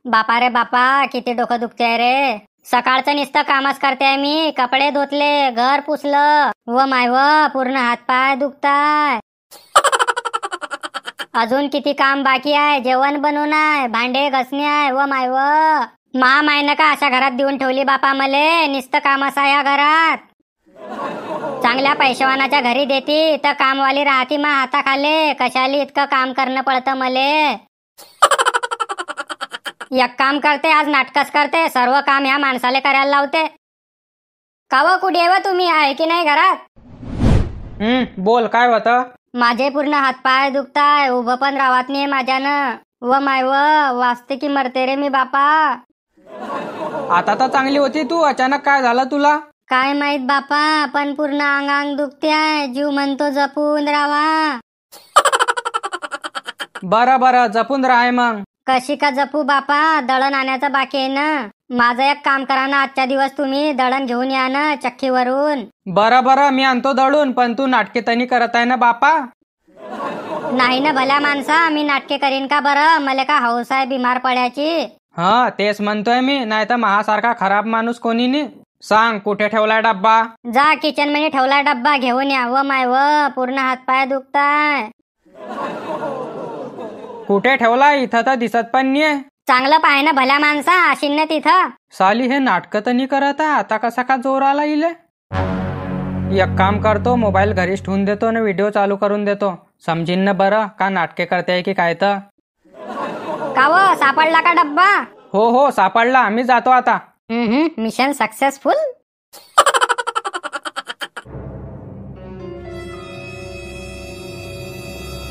बापा रे बापा, किती डोकं दुखते रे. सकाळचं नुसतं कामच करते मी. कपडे धुतले, घर पुसलं, व माय व पूर्ण हातपाय दुखताय. अजून किती काम बाकी आहे. जेवण बनवणं आहे, भांडे घसणे आहे, व माय व मायनं का अशा घरात देऊन ठेवली बापा मले. नुसतं कामच आहे या घरात. चांगल्या पैशवानाच्या घरी देती तर कामवाली राहती मा हाताखाली. कशाली इतकं काम करणं पडतं मले. एक काम करते, आज नाटकच करते. सर्व काम ह्या माणसाला करायला लावते. काव कुठे व तुम्ही, आहे की नाही घरात? बोल, काय होतं? माझे पूर्ण हातपाय दुखताय. उभं पण राहत नाही माझ्यानं. व माय व वाचते की मरते रे मी बापा. आता तर चांगली होती तू, अचानक काय झालं तुला? काय माहित बापा, पण पूर्ण अंग दुखते आहे. जीव म्हणतो जपून राहा. बरं जपून राहाय. मग कशी का जपू बापा, दळण आणायचं बाकी आहे ना. माझं एक काम करा ना, आजच्या दिवस तुम्ही दळण घेऊन या ना चक्कीवरून. बरं मी आणतो दळून, पण तू नाटके तनी करत आहे ना बापा? नाही ना भल्या माणसा, मी नाटके करीन का बरं? मला का हौस आहे बिमार पडायची? हा तेच म्हणतोय मी. नाही तर महासारखा खराब माणूस कोणी नाही. सांग, कुठे ठेवलाय डब्बा? जा किचन मध्ये ठेवला डब्बा, घेऊन या. व माय व पूर्ण हातपाय दुखताय. कुठे ठेवलाय? इथं तर दिसत पण नाहीये. चांगलं पाहे ना भल्या माणसा, अशीन ना तिथं. साली हे नाटक तर नाही करत आहे. आता कसा का जोर आला इले? एक काम करतो, मोबाईल घरीच ठेवून देतो ना व्हिडिओ चालू करून देतो. समजीन ना बरं का नाटके करते की काय. तर काव सापडला का डब्बा? हो सापडला. मी जातो आता. Mission successful.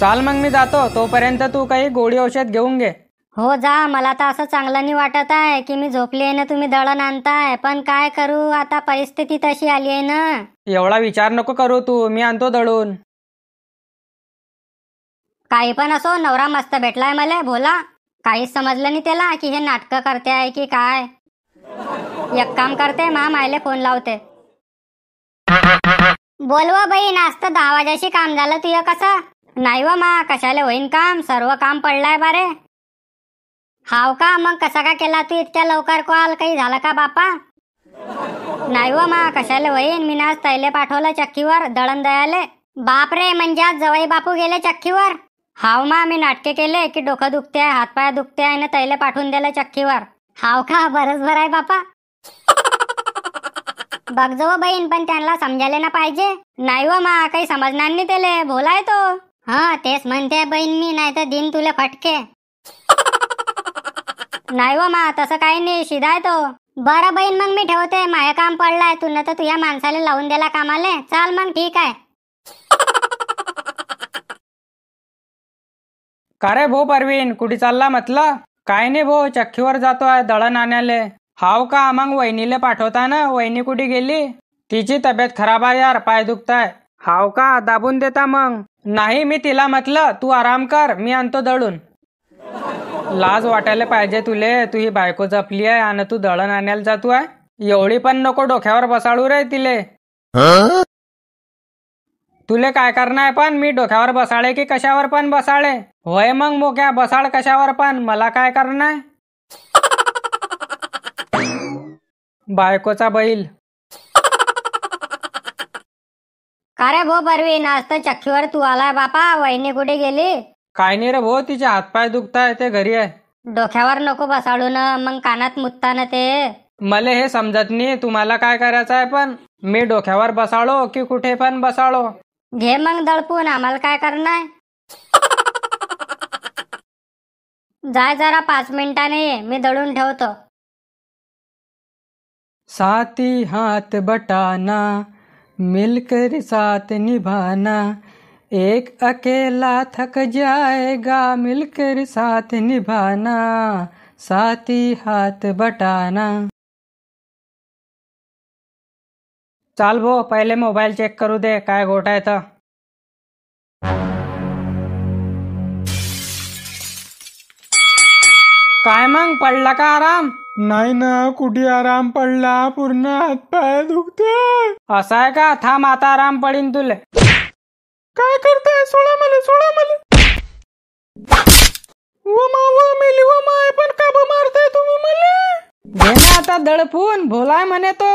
चाल मग मी जातो. तोपर्यंत तू काही गोळी औषध घेऊन घे. हो जा. मला तर असं चांगलं नाही वाटत आहे की मी झोपली आहे ना, तुम्ही दळण आणताय. पण काय करू, आता परिस्थिती तशी आली आहे ना. एवढा विचार नको करू तू, मी आणतो दळून. काही पण असो, नवरा मस्त भेटलाय मला भोला. काहीच समजलं नाही त्याला की हे नाटक करते आहे की काय. एक काम करते, मायले फोन लावते. बोलवा बहीण, आज तर 10 वाजाशी काम झालं तुझं कसं? नाही व मा, कशाला होईन काम, सर्व काम पडलाय बारे. हाव का, मग कसा का केला तू इतक्या लवकर कॉल? काही झालं का बापा? नाही व मा, कशाला होईन. मी आज तैले पाठवलं चक्कीवर दळण दयाले. बापरे, म्हणजे आज जवई बापू गेले चक्कीवर? हाव मा, मी नाटके केले की डोकं दुखते, हातपाय दुखते आहे ना, तैले पाठवून दिलं चक्कीवर. हाव का, बरंच बरं आहे बापा. बघ जो बहीण, पण त्यांना समजायला ना पाहिजे. नाही व मा, काही समजणार नाही त्याले, भोलाय तो. हा तेच म्हणते बहीण मी, नाही तर दिन तुला फटके. नाही व मा, तसं काही नाही, शिदाय तो. बरं बहीण, मग मी ठेवते, माझे काम पडलाय. तू न तर तुझ्या माणसाला लावून दिला कामाले. चाल मग, ठीक आहे. का रे भो परवीन, कुठे चालला म्हटलं? काय नाही भो, चक्कीवर जातोय दळण आणायले. हाव का, मग वहिनीले पाठवता ना. वहिनी कुठे गेली? तिची तब्येत खराब आहे यार, पाय दुखताय. हाव का, दाबून देता मग? नाही, मी तिला म्हटलं तू आराम कर, मी आणतो दळून. लाज वाटायला पाहिजे तुले. तू ही बायको जपली आहे आणि तू दळण आणायला जातोय. एवढी पण नको डोक्यावर बसाळू रे तिले. तुले काय करणार पण? मी डोक्यावर बसाळे की कशावर पण बसाळे? होय मग मोक्या, बसाळ कशावर पण, मला काय करणार? बायकोचा बैल. का रे भो परवीन, आज तर चक्कीवर तू आलाय बापा. वहिनी कुठे गेली? काय नाही रे भो, तिचे हातपाय दुखताय, ते घरी आहे. डोक्यावर नको बसाळू ना, मग कानात मुतता ना ते. मला हे समजत नाही तुम्हाला काय करायचं आहे. पण मी डोक्यावर बसाळो की कुठे पण बसाळो? घे मग दळपून, आम्हाला काय करणार. जाय जरा 5 मिनिटाने ये, मी दळून ठेवतो. साथी हाथ बटाना, मिलकर साथ निभाना, एक अकेला थक जाएगा, मिलकर साथ निभाना, साथी हाथ बटाना. चाल भो, पहिले मोबाईल चेक करू दे, काय घोटाय तर. काय मग, पडला का आराम? नाही ना, कुठे आराम पडला, पूर्ण हातपाय दुखते. असं आहे का? थांब, आता आराम पडीन तुले. काय करताय? सोडा मला, सोडा मला. व मा व मेली व माय, पण का मारताय घे ना आता दडपून, भोलाय म्हणे तो.